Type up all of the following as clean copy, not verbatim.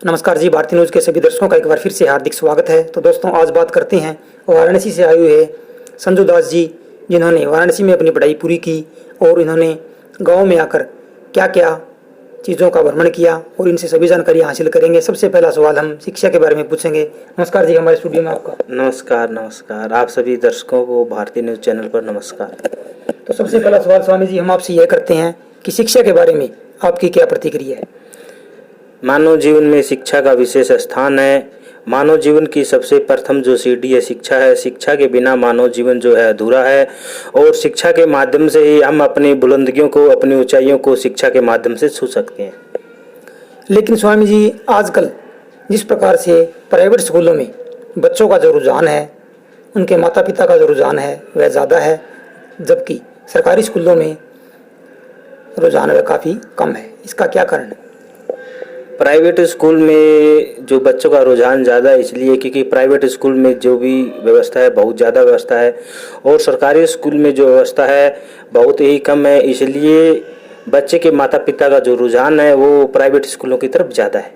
नमस्कार जी, भारतीय न्यूज़ के सभी दर्शकों का एक बार फिर से हार्दिक स्वागत है। तो दोस्तों, आज बात करते हैं वाराणसी से आए हुए संजू दास जी, जिन्होंने वाराणसी में अपनी पढ़ाई पूरी की और इन्होंने गांव में आकर क्या क्या चीज़ों का भ्रमण किया और इनसे सभी जानकारी हासिल करेंगे। सबसे पहला सवाल हम शिक्षा के बारे में पूछेंगे। नमस्कार जी, हमारे स्टूडियो में आपका नमस्कार। आप सभी दर्शकों को भारतीय न्यूज़ चैनल पर नमस्कार। तो सबसे पहला सवाल स्वामी जी, हम आपसे यह करते हैं कि शिक्षा के बारे में आपकी क्या प्रतिक्रिया है? मानव जीवन में शिक्षा का विशेष स्थान है। मानव जीवन की सबसे प्रथम जो सीढ़ी है शिक्षा है। शिक्षा के बिना मानव जीवन जो है अधूरा है और शिक्षा के माध्यम से ही हम अपनी बुलंदियों को, अपनी ऊंचाइयों को शिक्षा के माध्यम से छू सकते हैं। लेकिन स्वामी जी, आजकल जिस प्रकार से प्राइवेट स्कूलों में बच्चों का जो रुझान है, उनके माता पिता का जो रुझान है वह ज़्यादा है, जबकि सरकारी स्कूलों में रुझान वह काफ़ी कम है। इसका क्या कारण है? प्राइवेट स्कूल में जो बच्चों का रुझान ज़्यादा है इसलिए क्योंकि प्राइवेट स्कूल में जो भी व्यवस्था है बहुत ज़्यादा व्यवस्था है और सरकारी स्कूल में जो व्यवस्था है बहुत ही कम है। इसलिए बच्चे के माता पिता का जो रुझान है वो प्राइवेट स्कूलों की तरफ ज़्यादा है।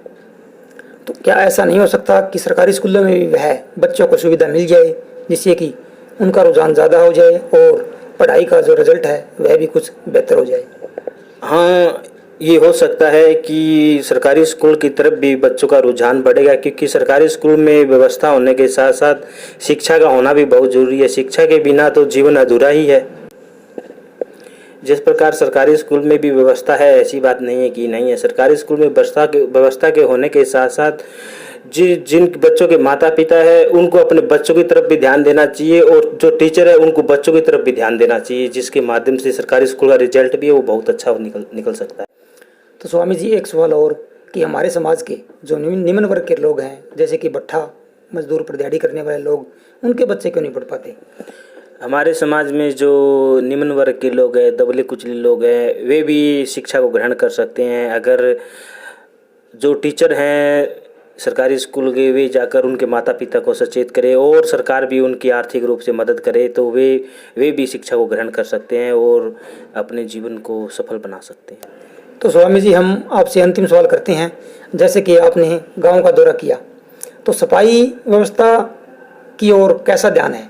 तो क्या ऐसा नहीं हो सकता कि सरकारी स्कूलों में भी वह बच्चों को सुविधा मिल जाए जिससे कि उनका रुझान ज़्यादा हो जाए और पढ़ाई का जो रिजल्ट है वह भी कुछ बेहतर हो जाए? हाँ, ये हो सकता है कि सरकारी स्कूल की तरफ भी बच्चों का रुझान बढ़ेगा क्योंकि सरकारी स्कूल में व्यवस्था होने के साथ साथ शिक्षा का होना भी बहुत ज़रूरी है। शिक्षा के बिना तो जीवन अधूरा ही है। जिस प्रकार सरकारी स्कूल में भी व्यवस्था है, ऐसी बात नहीं है कि नहीं है। सरकारी स्कूल में व्यवस्था के होने के साथ साथ जिन बच्चों के माता पिता है उनको अपने बच्चों की तरफ भी ध्यान देना चाहिए और जो टीचर है उनको बच्चों की तरफ भी ध्यान देना चाहिए, जिसके माध्यम से सरकारी स्कूल का रिजल्ट भी है वो बहुत अच्छा निकल सकता है। तो स्वामी जी, एक सवाल और कि हमारे समाज के जो निम्न वर्ग के लोग हैं, जैसे कि भट्ठा मजदूर पर दिहाड़ी करने वाले लोग, उनके बच्चे क्यों नहीं पढ़ पाते? हमारे समाज में जो निम्न वर्ग के लोग हैं, दबले कुचले लोग हैं, वे भी शिक्षा को ग्रहण कर सकते हैं। अगर जो टीचर हैं सरकारी स्कूल के वे जाकर उनके माता पिता को सचेत करें और सरकार भी उनकी आर्थिक रूप से मदद करे तो वे भी शिक्षा को ग्रहण कर सकते हैं और अपने जीवन को सफल बना सकते हैं। तो स्वामी जी, हम आपसे अंतिम सवाल करते हैं। जैसे कि आपने गांव का दौरा किया, तो सफाई व्यवस्था की ओर कैसा ध्यान है?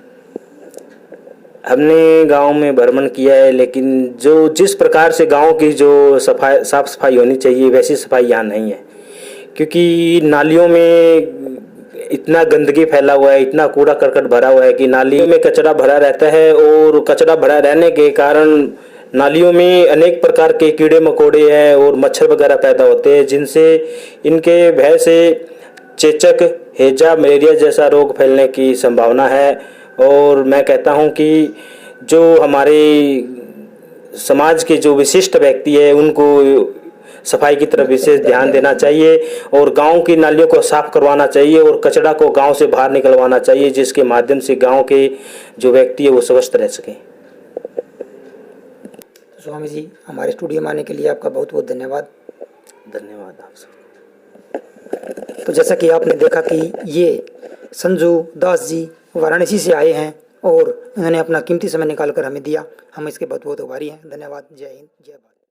हमने गांव में भ्रमण किया है, लेकिन जो जिस प्रकार से गांव की जो साफ सफाई होनी चाहिए वैसी सफाई यहाँ नहीं है क्योंकि नालियों में इतना गंदगी फैला हुआ है, इतना कूड़ा करकट भरा हुआ है कि नालियों में कचरा भरा रहता है और कचरा भरा रहने के कारण नालियों में अनेक प्रकार के कीड़े मकोड़े हैं और मच्छर वगैरह पैदा होते हैं, जिनसे इनके भय से चेचक, हैजा, मलेरिया जैसा रोग फैलने की संभावना है। और मैं कहता हूं कि जो हमारे समाज के जो विशिष्ट व्यक्ति है उनको सफाई की तरफ विशेष ध्यान देना चाहिए और गांव की नालियों को साफ करवाना चाहिए और कचरा को गांव से बाहर निकलवाना चाहिए, जिसके माध्यम से गांव के जो व्यक्ति है वो स्वस्थ रह सकें। स्वामी जी, हमारे स्टूडियो में आने के लिए आपका बहुत बहुत धन्यवाद। धन्यवाद आप सब। तो जैसा कि आपने देखा कि ये संजू दास जी वाराणसी से आए हैं और उन्होंने अपना कीमती समय निकाल कर हमें दिया। हम इसके बहुत बहुत आभारी हैं। धन्यवाद। जय हिंद, जय भारत।